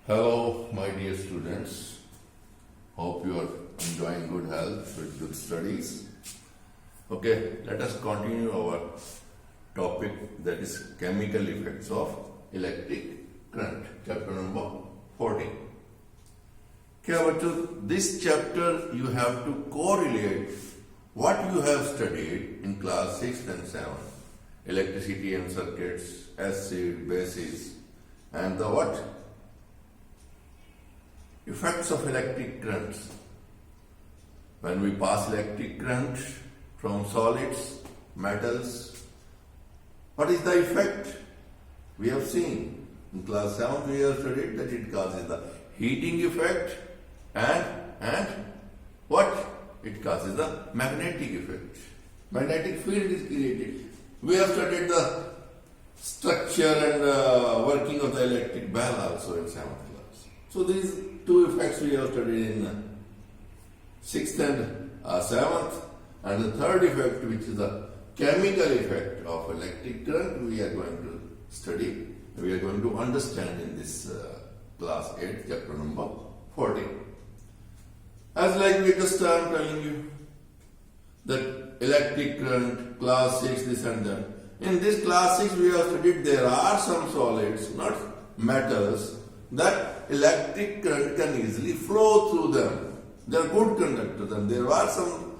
Hello, my dear students. Hope you are enjoying good health with good studies. Okay, let us continue our topic, that is chemical effects of electric current, chapter number 14. Okay, bachcho, this chapter you have to correlate what you have studied in class 6 and 7, electricity and circuits, acid, bases, and the what? Effects of electric currents. When we pass electric current from solids, metals, what is the effect? We have seen in class 7 we have studied that it causes the heating effect and what? It causes the magnetic effect. Magnetic field is created. We have studied the structure and working of the electric bell also in 7th class. So these two effects we have studied in 6th and 7th, and the third effect, which is the chemical effect of electric current, we are going to study, we are going to understand in this class 8, chapter number 14. As like we just I'm telling you that electric current, class 6, this and that. In this class 6 we have studied there are some solids, not metals, that electric current can easily flow through them. They are good conductors, and there are some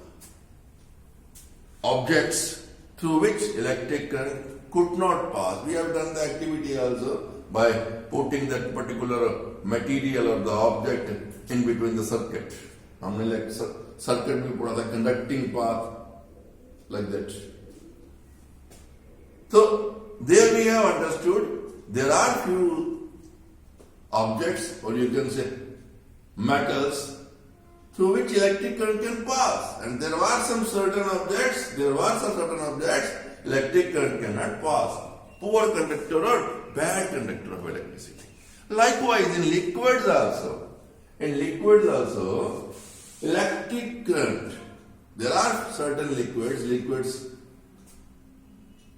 objects through which electric current could not pass. We have done the activity also by putting that particular material or the object in between the circuit. हमने like circuit में पढ़ा था conducting path like that. So there we have understood there are few objects, or you can say metals, through which electric current can pass, and there are some certain objects, electric current cannot pass. Poor conductor or bad conductor of electricity. Likewise in liquids also. In liquids also, electric current, there are certain liquids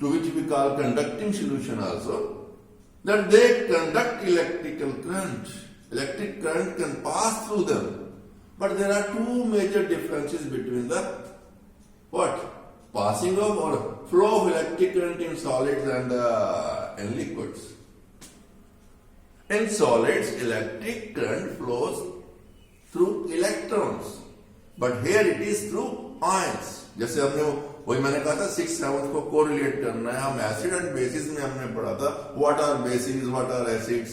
to which we call conducting solution also, that they conduct electrical current. Electric current can pass through them. But there are two major differences between the what? Passing of or flow of electric current in solids and in liquids. In solids, electric current flows through electrons. But here it is through ions. जैसे हमने वही मैंने कहा था 6th 7th को correlate करना है. हम एसिड एंड बेसिस में हमने पढ़ा था what are bases, what are acids.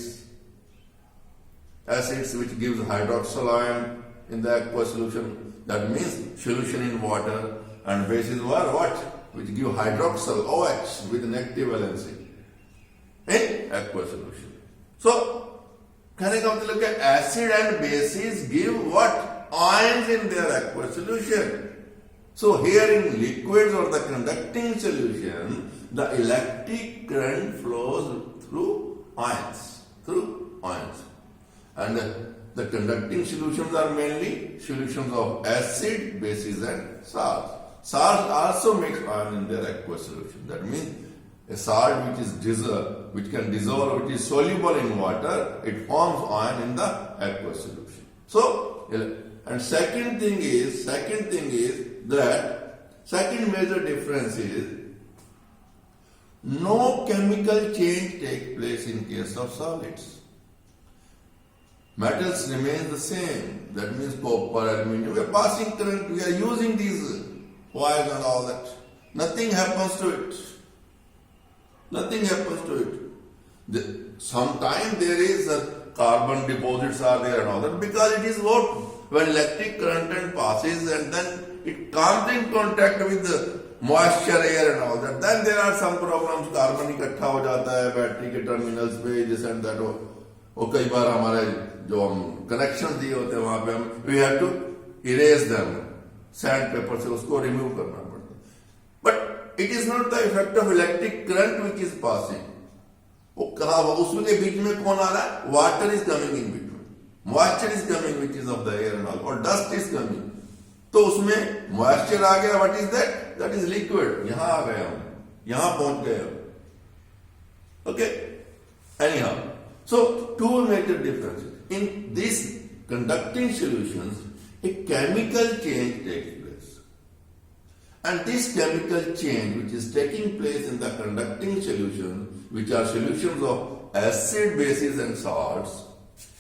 Acids which gives hydroxyl ion in the aqueous solution, that means solution in water, and bases were what? Which give hydroxyl OH with negative valency in aqueous solution. So कहने का मतलब है acid and bases give what? Ions in their aqueous solution. So here in liquids or the conducting solution, the electric current flows through ions. And the conducting solutions are mainly solutions of acid, bases and salts. Salts also mix ion in their aqueous solution. That means a salt which can dissolve, which is soluble in water, it forms ion in the aqueous solution. So, and second thing is that second major difference is no chemical change takes place in case of solids. Metals remain the same. That means copper, aluminum. We are passing current, we are using these wires and all that. Nothing happens to it. Sometimes there is carbon deposits are there and all that, because it is what? When electric current passes and then it comes in contact with the moisture, air and all that, then there are some problems. Carbon इकट्ठा हो जाता है battery के terminals पे, this and that. और कई बार हमारे जो हम कनेक्शन दिए होते हैं वहां पे हम we have to erase them sand paper से, उसको रिमूव करना पड़ता है. But it is not the effect of electric current which is passing. वो कहा उसके बीच में कौन आ रहा है? Water is coming in between, moisture is coming which is of the air and all, और डस्ट इज कमिंग. तो उसमें मॉइस्चर आ गया. What is that? That is liquid. यहां आ गए हम, यहां पहुंच गए हम. Okay, any how So, two major differences. In these conducting solutions, a chemical change takes place. And this chemical change which is taking place in the conducting solution, which are solutions of acid, bases and salts,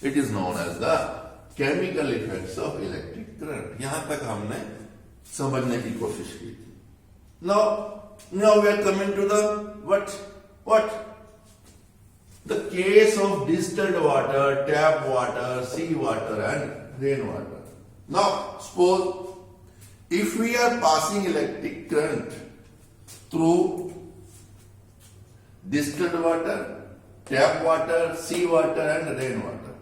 it is known as the chemical effects of electric current. यहाँ तक हमने समझने की कोशिश की थी. Now we are coming to the what? The case of distilled water, tap water, sea water and rainwater. Now suppose if we are passing electric current through distilled water, tap water, sea water and rainwater.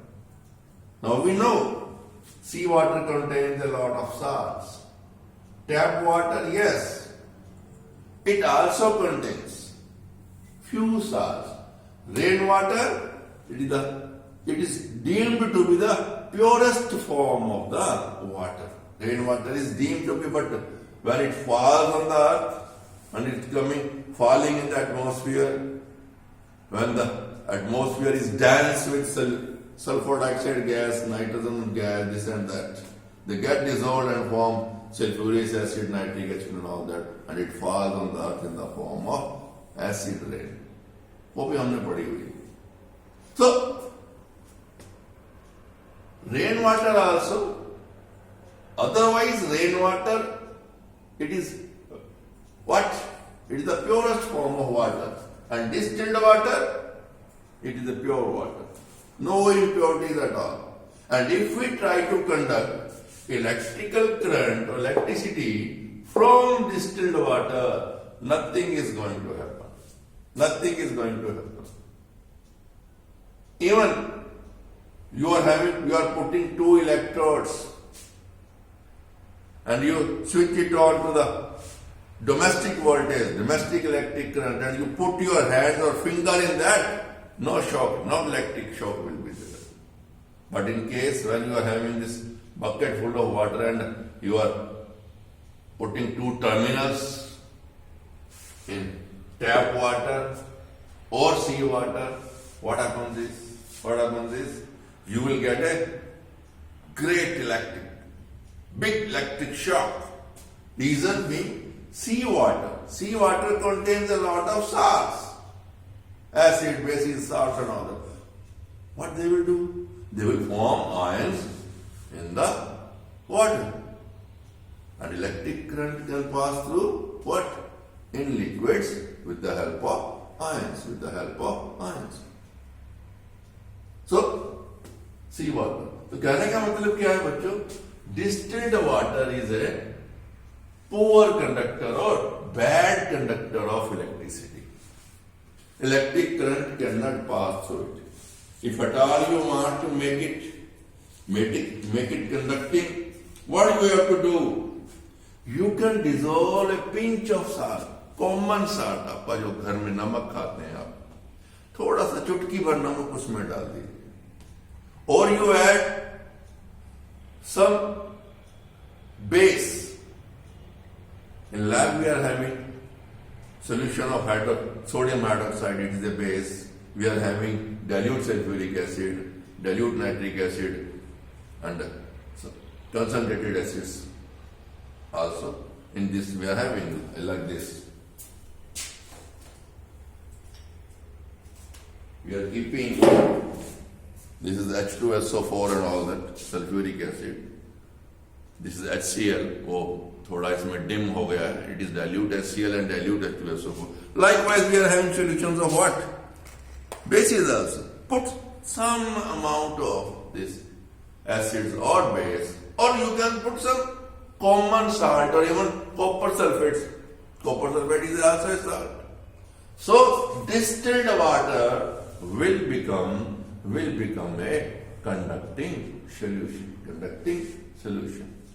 Now we know sea water contains a lot of salts. Tap water, yes, it also contains few salts. Rainwater, it is deemed to be the purest form of the water. Rainwater is deemed to be, but when it falls on the earth and it's falling in the atmosphere, when the atmosphere is dense with sulfur dioxide gas, nitrogen gas, this and that, they get dissolved and form sulfuric acid, nitric acid and all that, and it falls on the earth in the form of acid rain. वो भी हमने पढ़ी हुई. So rainwater also, otherwise rainwater, it is what? It is the purest form of water, and distilled water, it is the pure water. No impurities at all. And if we try to conduct electrical current or electricity from distilled water, nothing is going to happen. Nothing is going to happen. Even you are putting two electrodes and you switch it on to the domestic voltage, domestic electric current, and you put your hand or finger in that, no shock, no electric shock will be there. But in case when you are having this bucket full of water and you are putting two terminals in tap water or sea water, what happens is you will get a great big electric shock. Reason being sea water. Sea water contains a lot of salts, acid, bases, salts and all that. What they will do? They will form ions in the water. And electric current can pass through what? In liquids with the help of ions. So, sea water. तो कहने का मतलब क्या है बच्चों? Distilled water is a poor conductor or bad conductor of electricity. Electric current cannot pass through it. If at all you want to make it conducting, what you have to do? You can dissolve a pinch of salt, common salt, आपका जो घर में नमक खाते हैं आप, थोड़ा सा चुटकी भर नमक उसमें डाल दीजिए. Or you add some base. In lab we are having solution of sodium hydroxide, it is a base. We are having dilute sulfuric acid, dilute nitric acid and concentrated acids. Also in this we are having like this. We are keeping, this is H2SO4 and all that, sulfuric acid. This is HCl. Oh, थोड़ा इसमें dim हो गया है. It is dilute HCl and dilute H2SO4. Likewise, we are having solutions of what? Bases also. Put some amount of this acids or base, or you can put some common salt or even copper sulfates. Copper sulfate is also a salt. So distilled water will become a conducting solution.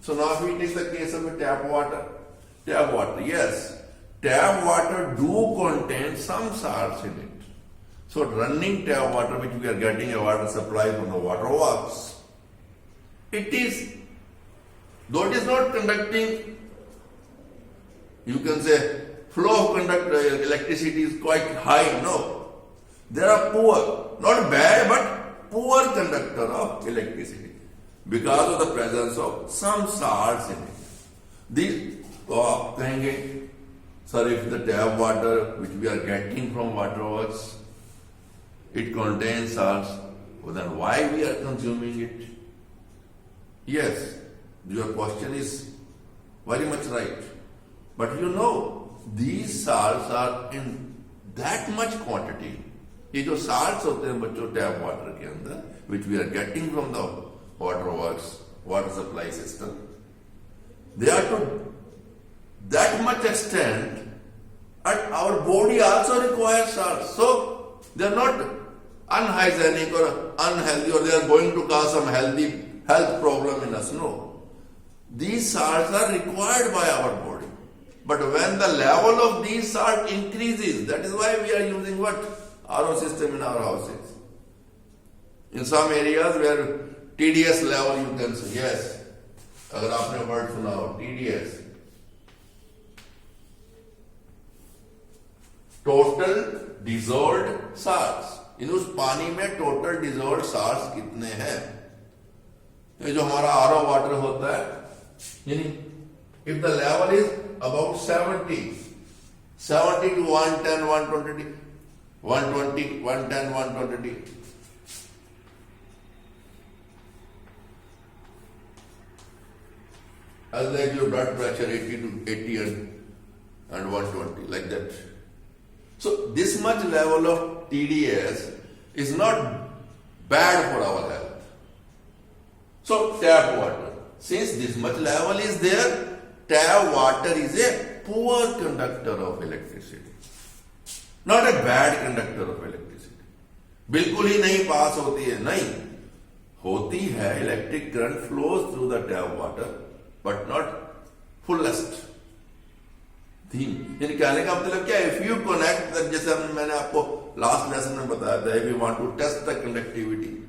So now if we take the case of a tap water, yes, tap water do contain some salts in it. So running tap water, which we are getting a water supply from the water works, though it is not conducting, you can say flow of electricity is quite high, no. They are poor, not bad, but poor conductor of electricity because of the presence of some salts in it. These, तो आप कहेंगे, sir, if the tap water which we are getting from waterworks, it contains salts, well, then why we are consuming it? Yes, your question is very much right. But you know, these salts are in that much quantity. ये जो salts होते हैं बच्चों tap water के अंदर, which we are getting from the waterworks, water supply system, they are to that much extent, and our body also requires salts. So they are not unhygienic or unhealthy, or they are going to cause some health problem in us. No. These salts are required by our body. But when the level of these salts increases, that is why we are using what? RO system in our houses. In some areas where TDS level you can say, yes. अगर आपने word सुना हो, TDS. Total dissolved salts. इन उस पानी में total dissolve salts कितने हैं? ये जो हमारा आरओ वाटर होता है, यानी if the level is about 70 to 110, 120, 110, 120. As like your blood pressure 80 and 120, like that. So this much level of TDS is not bad for our health. So tap water, since this much level is there, tap water is a poor conductor of electricity, not a bad conductor of electricity. बिल्कुल ही नहीं पास होती है, नहीं होती है. Electric current flows through the tap water, but not fullest. यानी कहने का मतलब क्या है? If you connect, जैसे मैंने आपको लास्ट लेसन में बताया था, if you want to test the conductivity,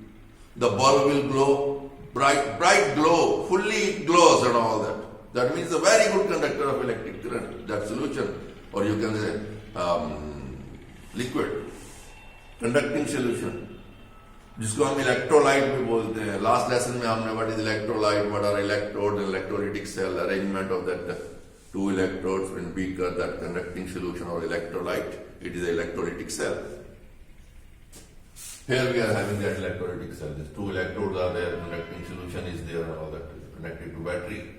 the bulb will glow, bright glow, fully it glows and all that. That means a very good conductor of electric current. That solution, or you can say liquid conducting solution, जिसको हम electrolyte भी बोलते हैं. Last lesson में हमने what is electrolyte, what are electrode, electrolytic cell, arrangement of that two electrodes in beaker, that conducting solution or electrolyte, it is an electrolytic cell. Here we are having that electrolytic cell. These two electrodes are there, conducting solution is there, all that is connected to battery.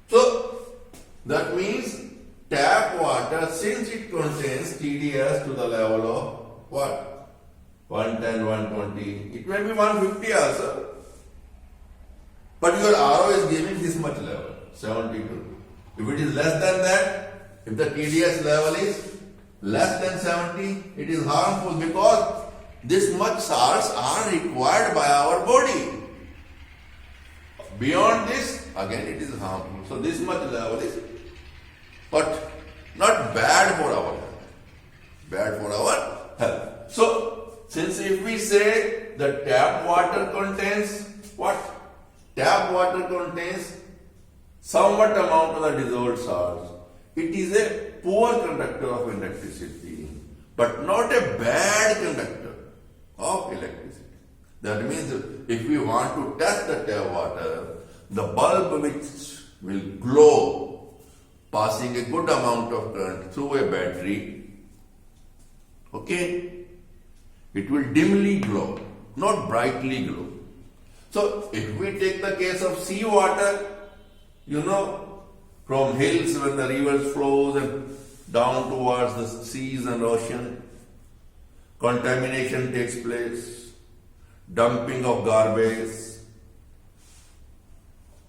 So that means tap water, since it contains TDS to the level of what? 110, 120, it may be 150 also. But your RO is giving this much level. 72. If it is less than that, if the TDS level is less than 70, it is harmful because this much salts are required by our body. Beyond this, again it is harmful. So this much level is, but not bad for our health. Bad for our health. So, since if we say that tap water contains what? Tap water contains somewhat amount of the dissolved salts. It is a poor conductor of electricity, but not a bad conductor of electricity. That means if we want to test the tap water, the bulb which will glow, passing a good amount of current through a battery, okay, it will dimly glow, not brightly glow. So if we take the case of sea water, you know, from hills when the rivers flows and down towards the seas and ocean, contamination takes place, dumping of garbage,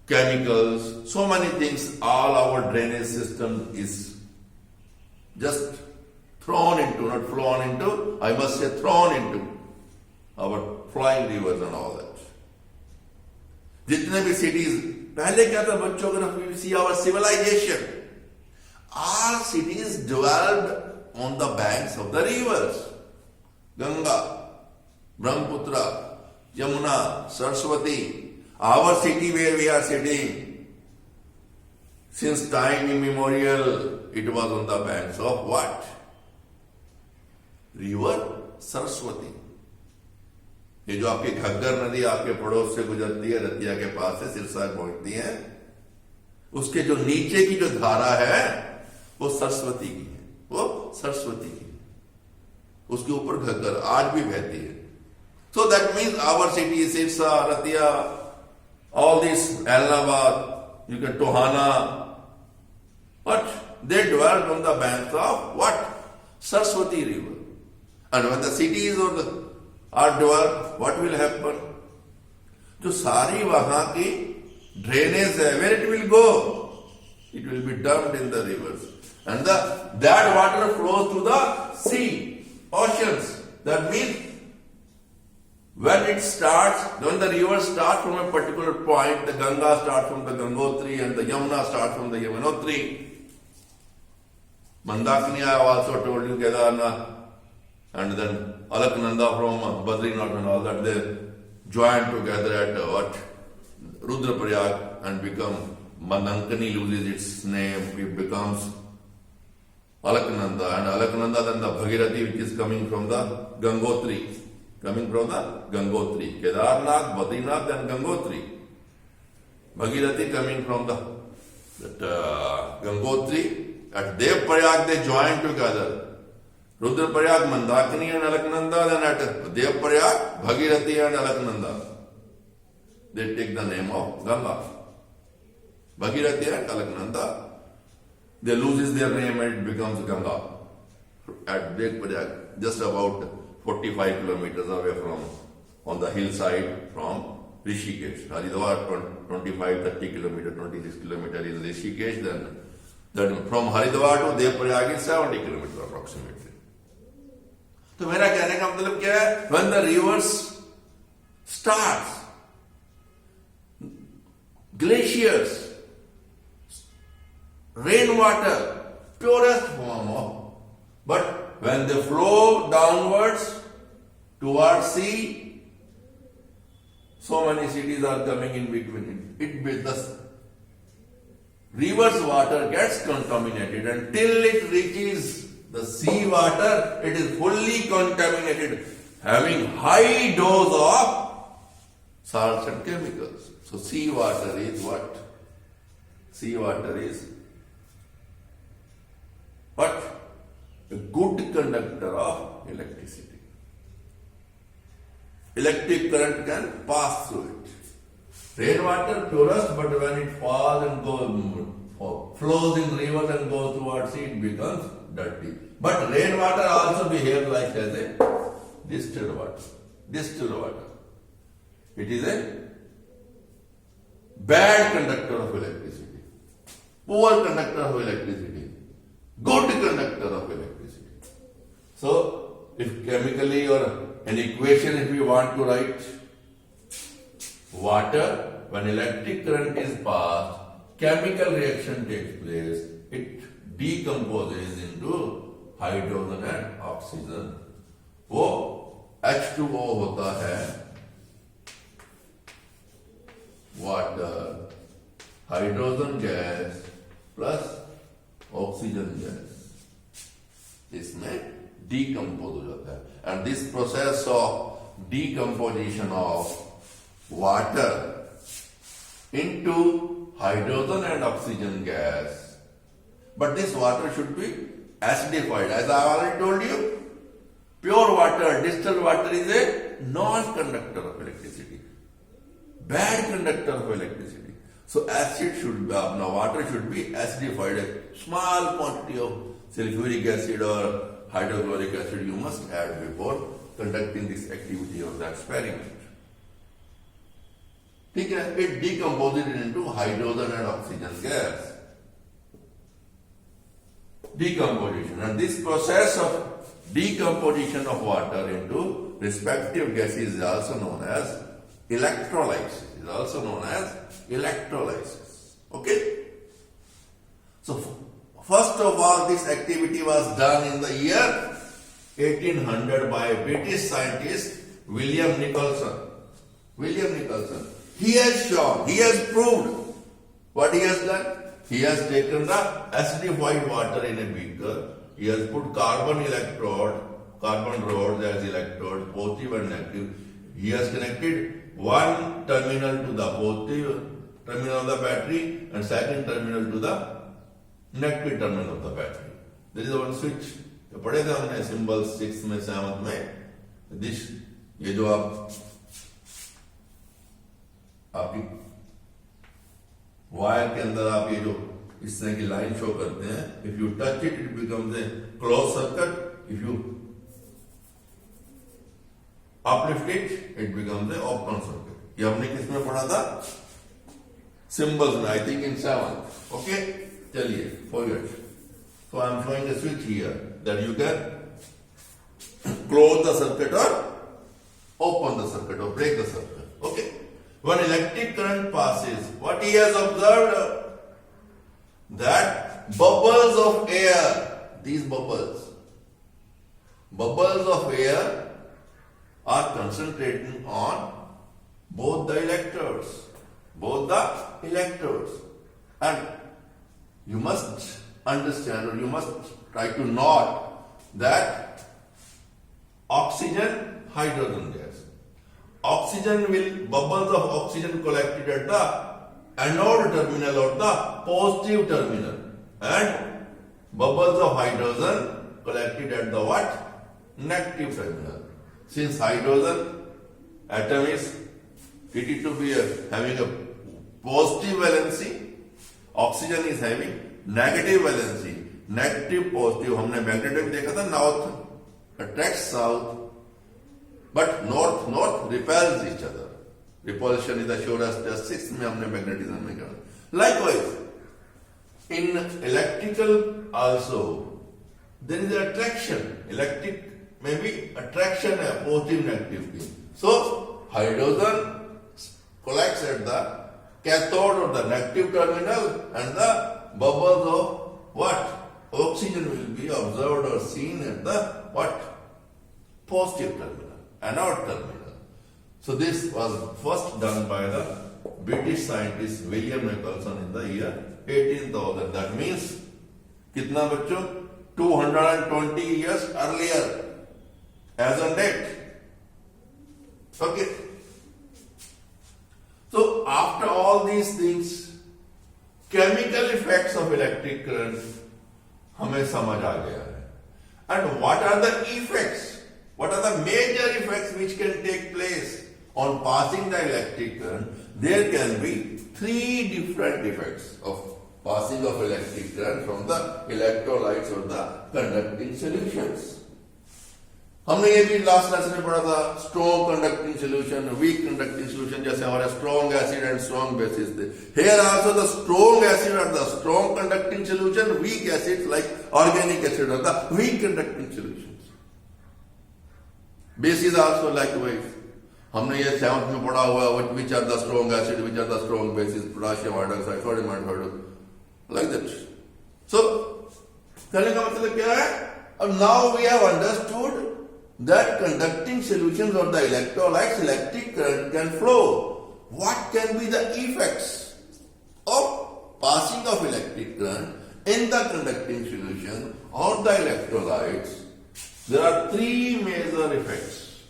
chemicals, so many things, all our drainage system is just thrown into, not flown into, I must say thrown into our flying rivers and all that. जितने भी cities, पहले क्या था बच्चों, अगर we see our civilization, all cities developed on the banks of the rivers. Ganga, Brahmaputra, Yamuna, Saraswati. Our city where we are sitting, since time immemorial, it was on the banks of what? River Saraswati. ये जो आपकी घग्गर नदी आपके पड़ोस से गुजरती है, रतिया के पास से सिरसा पहुंचती है, उसके जो नीचे की जो धारा है वो सरस्वती की है, वो सरस्वती की है। उसके ऊपर घग्गर आज भी बहती है। So that means our city, Sirsa, Ratiya, all this, Ellenabad, you can Tohana, but they dwelt on the banks of what? Saraswati river. And when the cities are developed, what will happen? जो सारी वहां की ड्रेनेज है, where it will go? It will be dumped in the rivers. And that water flows to the sea, oceans. That means when the river starts from a particular point, the Ganga starts from the Gangotri and the Yamuna starts from the Yamunotri. Mandakini, I also told you, Kedarnath, and then Alaknanda from Badrinath and all that, they join together at what? Rudraprayag and become, Mandankini loses its name, it becomes Alaknanda, and Alaknanda then the Bhagirathi, which is coming from the Gangotri. Coming from the Gangotri. Kedarnath, Badrinath and Gangotri. Bhagirathi coming from Gangotri. At Devprayag they join together. Rudraprayag, Mandakini and Alaknanda. Then at Devprayag, Bhagirathi and Alaknanda. They take the name of Ganga. Bhagirathi and Alaknanda. They loses their name and it becomes Ganga. At Devprayag, just about 45 kilometers away from, on the hillside from Rishikesh. Haridwar, 25-30 kilometers, 26 kilometers is Rishikesh. Then from Haridwar to Devprayag is 70 kilometers approximately. तो मेरा कहने का मतलब क्या है? When the rivers starts, glaciers, rainwater, purest form of, but when they flow downwards towards sea, so many cities are coming in between it. The river's water gets contaminated until it reaches the sea water. It is fully contaminated, having high dose of salts and chemicals. So sea water is what? Sea water is what? A good conductor of electricity. Electric current can pass through it. Rainwater purest, but when it falls and flows in rivers and goes towards sea, it becomes dirty. But rainwater also behaves like as a distilled water. Distilled water. It is a bad conductor of electricity. Poor conductor of electricity. Good conductor of electricity. So, if chemically or an equation, if we want to write water, when electric current is passed, chemical reaction takes place, it decomposes into hydrogen and oxygen. वो H2O होता है water, hydrogen gas plus oxygen gas. इसमें decompose हो जाता है. And this process of decomposition of water into hydrogen and oxygen gas. But this water should be acidified. As I already told you, pure water, distilled water is a non-conductor of electricity. Bad conductor of electricity. So water should be acidified. A small quantity of sulfuric acid or hydrochloric acid you must add before conducting this activity of the experiment. It decomposes into hydrogen and oxygen gas. Decomposition. And this process of decomposition of water into respective gases is also known as electrolysis. Okay? So, first of all, this activity was done in the year 1800 by a British scientist, William Nicholson. He has proved what he has done. He has taken the acidified water in a beaker. He has put carbon electrode, carbon rods as electrodes, positive and negative. He has connected one terminal to the positive terminal of the battery and second terminal to the negative terminal of the battery. There is one switch. तो पढ़े थे हमने symbol 6 में 7 में दिश ये जो आपकी वायर के अंदर आप ये जो इस तरह की लाइन शो करते हैं, if you touch it it becomes a close circuit, if you uplift it becomes a open circuit. ये हमने किसमें पढ़ा था? Symbols में, I think in 7. Okay? चलिए, forget. So I am showing a switch here that you can close the circuit or open the circuit or break the circuit. Okay? When electric current passes, what he has observed? That bubbles of air, these bubbles of air are concentrating on both the electrodes. And you must understand, or you must try to note that oxygen, hydrogen gas. Bubbles of oxygen collected at the anode terminal or the positive terminal, and bubbles of hydrogen collected at the what? Negative terminal. Since hydrogen atom is treated to be having a positive valency, oxygen is having negative valency. Negative positive, हमने magnetic देखा था, north attracts south, but north repels each other. Repulsion is assured as just 6 में हमने magnetism में कहा. Likewise, in electrical also there is attraction. Electric maybe attraction है positive negative की. So hydrogen collects at the cathode or the negative terminal, and the bubbles of what? Oxygen will be observed or seen at the what? Positive terminal, anode terminal. So this was first done by the British scientist William Nicholson in the year 18,000. That means कितना बच्चों? 220 years earlier as on date. Okay. So after all these things, chemical effects of electric current हमें समझ आ गया है. And what are the effects? What are the major effects which can take place on passing the electric current? There can be 3 different effects of passing of electric current from the electrolytes or the conducting solutions. हमने ये भी last lesson में पढ़ा था, strong conducting solution, weak conducting solution, जैसे हमारे strong acid and strong bases थे. Here also the strong acid are the strong conducting solution, weak acids like organic acid are the weak conducting solutions. Bases also likewise. हमने ये 7th में पढ़ा हुआ which are the strong acid, which are the strong bases, potassium hydroxide, sodium hydroxide, like that. So कहने का मतलब क्या है? And now we have understood that conducting solutions or the electrolytes, electric current can flow. What can be the effects of passing of electric current in the conducting solution or the electrolytes? There are 3 major effects.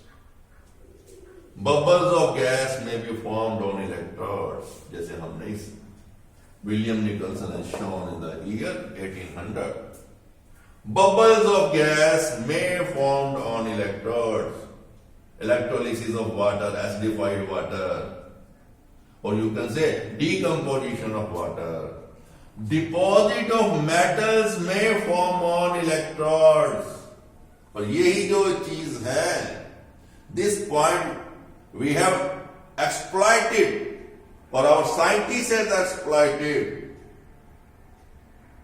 Bubbles of gas may be formed on electrodes, जैसे हमने इस William Nicholson has shown in the year 1800. Bubbles of gas may formed on electrodes. Electrolysis of water, acidified water, or you can say decomposition of water. Deposit of metals may form on electrodes. और यही जो चीज है, this point we have exploited, or our scientists have exploited,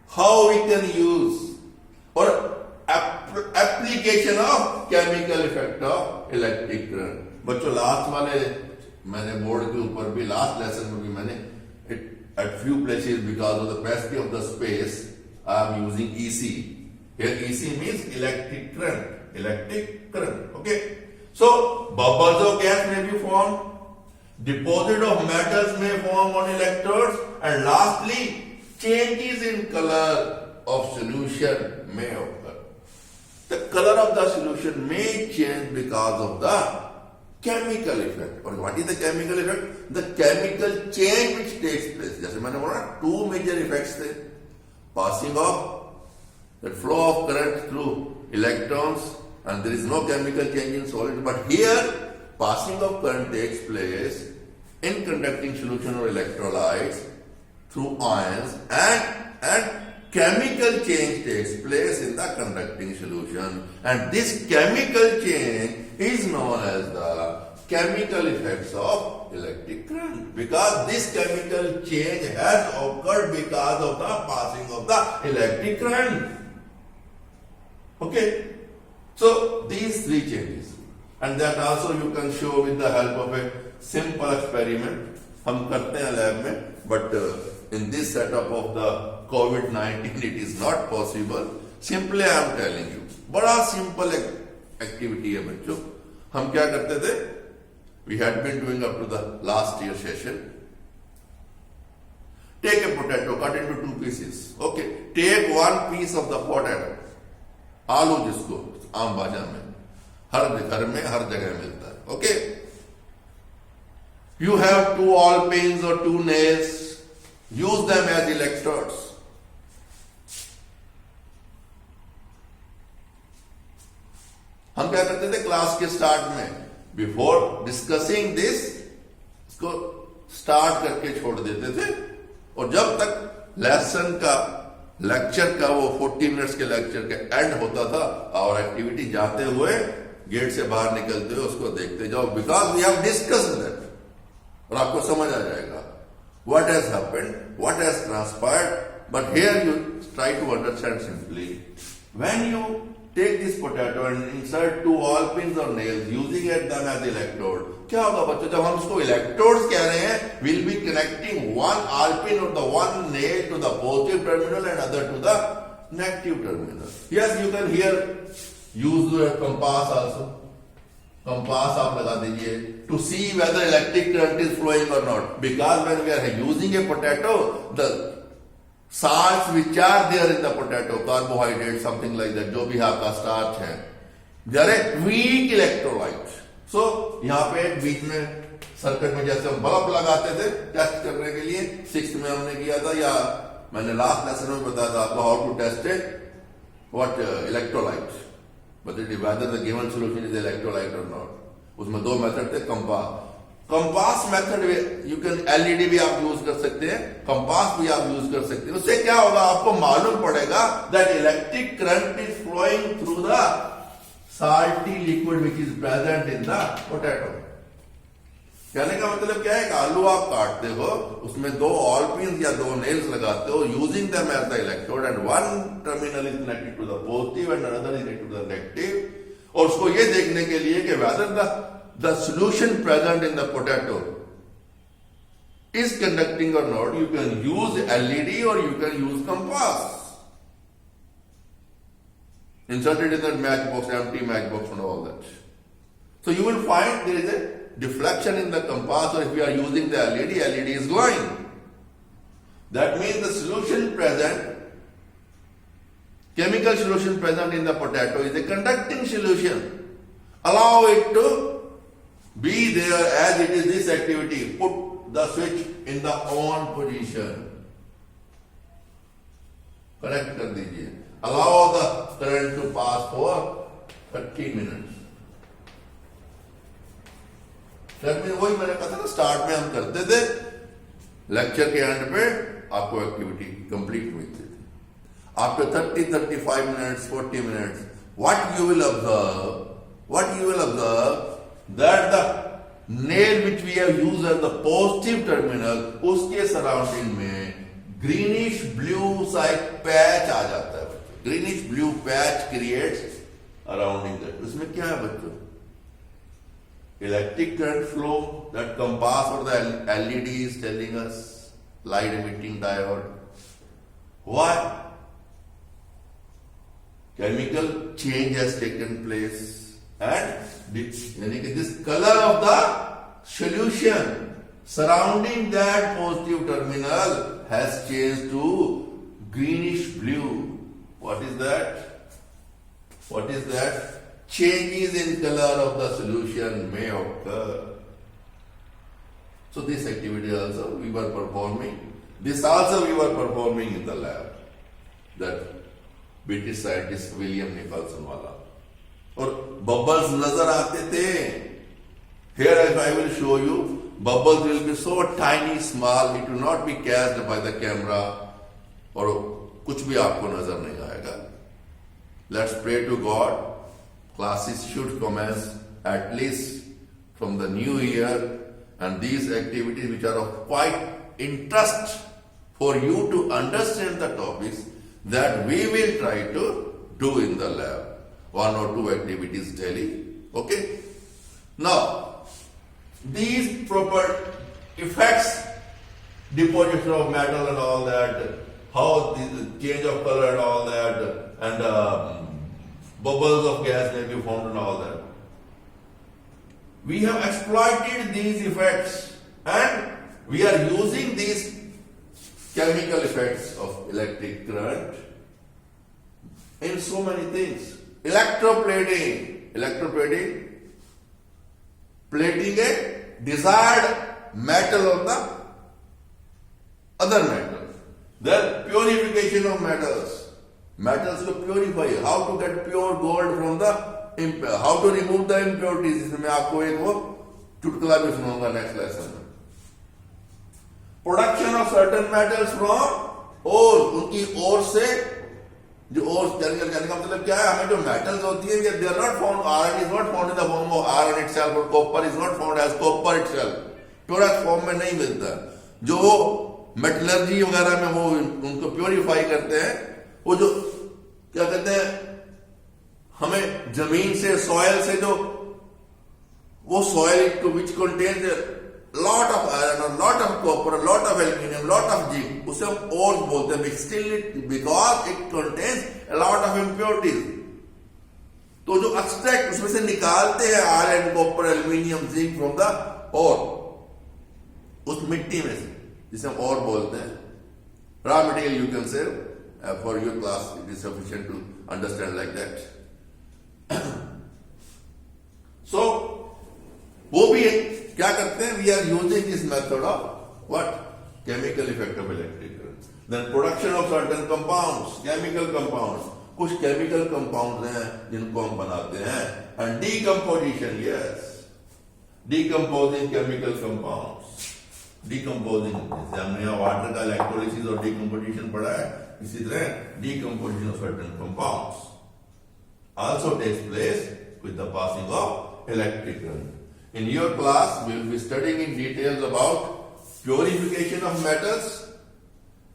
how we can use or application of chemical effect of electric current. बच्चों last वाले मैंने board के ऊपर भी लास्ट लेसन में भी मैंने at few places because of the capacity of the space I am using EC. Here EC means electric current. Okay. So bubbles of gas may be formed, deposit of metals may form on electrodes, and lastly changes in color of solution may occur. the color of the solution may change because of the chemical effect. Or what is the chemical effect? The chemical change which takes place. जैसे मैंने बोला two major effects थे. Passing of the flow of current through electrons, and there is no chemical change in solid. But here, passing of current takes place in conducting solution or electrolytes through ions, and chemical change takes place in the conducting solution, and this chemical change is known as the chemical effects of electric current, because this chemical change has occurred because of the passing of the electric current. Okay, so these three changes, and that also you can show with the help of a simple experiment. हम करते हैं lab में, but in this setup of the COVID-19 it is not possible. Simply I am telling you, बड़ा simple activity है बच्चों. हम क्या करते थे? We had been doing up to the last year session. Take a potato, cut into two pieces. Okay, take one piece of the potato. आलू जिसको आम बाजार में हर घर में हर जगह मिलता है. Okay, you have two all pins or two nails. Use them as electrodes. हम क्या करते थे क्लास के स्टार्ट में, बिफोर डिस्कसिंग दिस, इसको स्टार्ट करके छोड़ देते थे, और जब तक लेसन का लेक्चर का वो 40 मिनट्स के लेक्चर के एंड होता था, और एक्टिविटी जाते हुए गेट से बाहर निकलते हुए उसको देखते जाओ, because we have discussed that, और आपको समझ आ जाएगा what has happened, what has transpired. But here you try to understand simply. When you take this potato and insert two all pins or nails, using them as electrode, क्या होगा बच्चों? जब हम इसको electrodes कह रहे हैं, we'll be connecting one all pin or the one nail to the positive terminal and other to the negative terminal. Yes, you can here use the compass also. Compass आप लगा दीजिए to see whether electric current is flowing और not, because when we are using a potato, the salts which are there in the potato, carbohydrate, something like that, जो भी आपका starch है, they are a weak electrolyte. So यहाँ पे बीच में circuit में जैसे हम बल्ब लगाते थे टेस्ट करने के लिए, 6th में हमने किया था, या मैंने लास्ट लेसन में बताया था आपको how to test it, what electrolyte, whether the given solution is electrolyte or not. उसमें दो मेथड थे. Compass method you can, LED भी आप यूज कर सकते हैं, कंपास भी आप यूज कर सकते हैं. उससे क्या होगा, आपको मालूम पड़ेगा that electric current is flowing through the salty liquid which is present in the potato. कहने का मतलब क्या है कि आलू आप काटते हो, उसमें दो ऑल पिन्स या दो नेल्स लगाते हो, using them as the electrode, and one terminal is connected to the positive and another is connected to the negative. और उसको ये देखने के लिए कि whether the solution present in the potato is conducting or not, you can use LED or you can use compass. Inserted in that matchbox, empty matchbox and all that. So you will find there is a deflection in the compass, or if you are using the LED is glowing. That means the solution present, chemical solution present in the potato is a conducting solution. Allow it to be there as it is this activity. Put the switch in the on position. Connect कर दीजिए. Allow the current to pass for 30 minutes. That means वही मैंने कहा था ना, start में हम करते थे, लेक्चर के एंड पे आपको एक्टिविटी कंप्लीट मिलती थी. After 30-35 minutes, 40 minutes, what you will observe that the nail which we have used as the positive terminal, उसके सराउंडिंग में ग्रीनिश ब्लू सा एक पैच आ जाता है. Greenish blue patch creates arounding that. उसमें क्या है बच्चों? Electric current flow. That compass और the LED is telling us, light emitting diode. Why? Chemical change has taken place, and this color of the solution surrounding that positive terminal has changed to greenish blue. What is that? What is that? Changes in color of the solution may occur. So this activity also we were performing. This also we were performing in the lab. That British scientist William Nicholson वाला. और bubbles नजर आते थे. Here if I will show you, bubbles will be so tiny, small, it will not be catched by the camera. और कुछ भी आपको नजर नहीं आएगा. Let's pray to God. Classes should commence at least from the new year, and these activities which are of quite interest for you to understand the topics that we will try to do in the lab. 1 or 2 activities daily. Okay? Now, these proper effects, deposition of metal and all that, how the change of color and all that, and bubbles of gas may be formed and all that. We have exploited these effects and we are using these chemical effects of electric current in so many things. Electroplating. Plating a desired metal on the other metal. Then purification of metals. Metals to purify. How to get pure gold from the how to remove the impurities. इसमें आपको एक वो चुटकुला भी सुनाऊंगा next lesson में. Production of certain metals from ore. उनकी ore से जो ore कहने का मतलब क्या है? हमें जो metals होती हैं, they are not found. Iron is not found in the form of iron itself, or copper is not found as copper itself. Pure form में नहीं मिलता. जो मेटलर्जी वगैरह में वो उनको प्योरीफाई करते हैं, वो जो क्या कहते हैं, हमें जमीन से, सॉयल से जो वो soil which contains lot of iron, a lot of copper, a lot of aluminium, lot of zinc, उसे हम ores बोलते हैं. Still because it contains a lot of impurities. तो जो extract उसमें से निकालते हैं iron, copper, aluminium, zinc from the ore, उस मिट्टी में से, जिसे हम ore बोलते हैं. Raw material you can say, for your class it is sufficient to understand like that. So वो भी क्या करते हैं? We are using this method of what? Chemical effect of electric current. Then production of certain compounds, chemical compounds. कुछ chemical compounds हैं जिनको हम बनाते हैं. And decomposition, yes. Decomposing chemical compounds. Decomposing, जैसे हमने यहाँ water का electrolysis और decomposition पढ़ा है, इसी तरह decomposition of certain compounds also takes place with the passing of electric current. In your class, we will be studying in details about purification of metals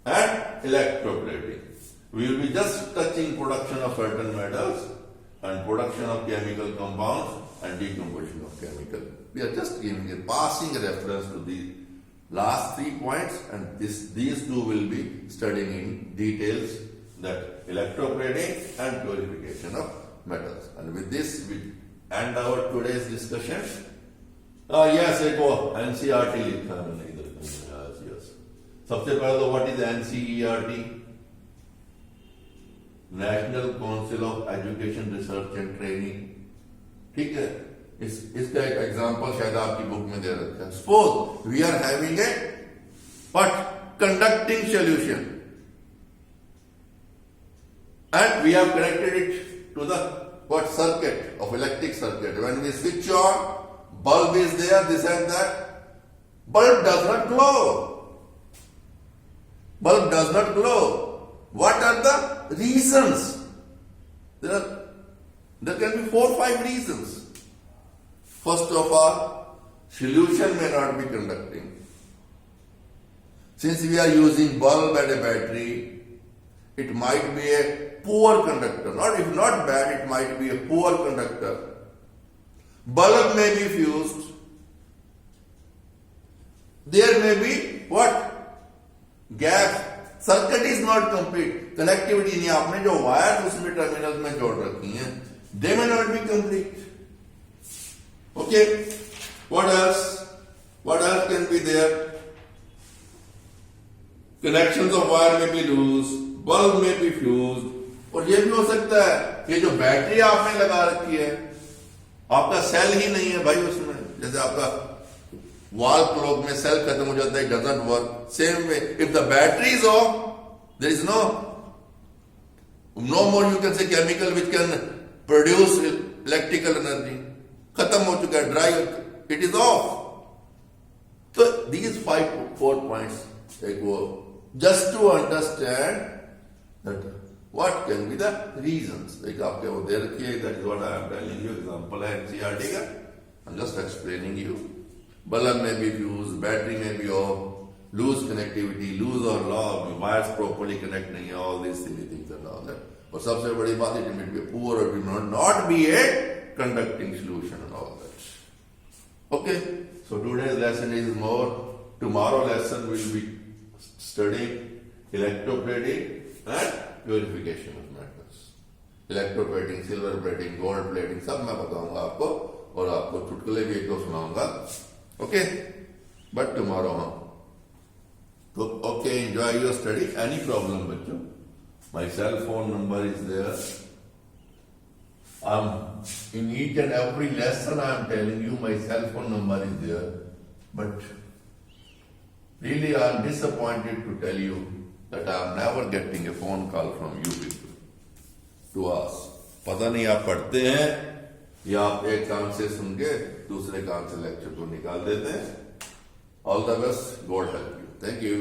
and electroplating. We will be just touching production of certain metals and production of chemical compounds and decomposition of chemical. We are just giving a passing reference to the last 3 points, and these two will be studying in details, that electroplating and purification of metals. And with this, we end our today's discussion. Yes, एक वो NCERT लिखा है मैंने इधर. Yes. सबसे पहले तो what is NCERT? National Council of Education Research and Training. ठीक है, इसका एक एग्जांपल शायद आपकी बुक में दे रखा है. Suppose we are having a conducting solution and we have connected it to the circuit of electric circuit. When we switch on, bulb is there, this and that. Bulb does not glow. Bulb does not glow. What are the reasons? There can be 4 or 5 reasons. First of all, solution may not be conducting. Since we are using bulb and a battery, it might be a poor conductor. Not if not bad, it might be a poor conductor. Bulb may be fused. There may be what? Gap. Circuit is not complete. Connectivity नहीं, आपने जो wires उसमें terminals में जोड़ रखी हैं, they may not be complete. Okay. What else? What else can be there? Connections of wire may be loose. Bulb may be fused. और ये भी हो सकता है ये जो बैटरी आपने लगा रखी है आपका सेल ही नहीं है भाई उसमें, जैसे आपका वॉल क्लॉक में सेल खत्म हो जाता है, doesn't work, same way if the battery is off there is no more you can say chemical which can produce electrical energy, खत्म हो चुका है, ड्राई, इट इज ऑफ. तो दीज 4 पॉइंट्स एक वो just to understand that what can be the reasons. Like आपके वो दे रखी है, that is what I am telling you. Example है NCERT का, I'm just explaining you. Bulb may be fused, battery may be off, loose connectivity, loose or lock, wires properly connect नहीं है, all these silly things and all that. और सबसे बड़ी बात it may be poor or it may not be a conducting solution and all that. Okay, so today's lesson is more. Tomorrow lesson will be studying electroplating and purification of metals, electroplating, silver plating, gold plating, सब मैं बताऊंगा आपको और आपको चुटकुले भी एक दो सुनाऊंगा. ओके, बट टुमारो हम तो okay, enjoy your study. Any problem बच्चों, my cell phone number is there. In each and every lesson I am telling you my cell phone number is there, but really I am disappointed to tell you that I am never getting a phone call from you people to ask. पता नहीं आप पढ़ते हैं या आप एक कान से सुन के दूसरे कान से लेक्चर को निकाल देते हैं. All the best, God help you. Thank you.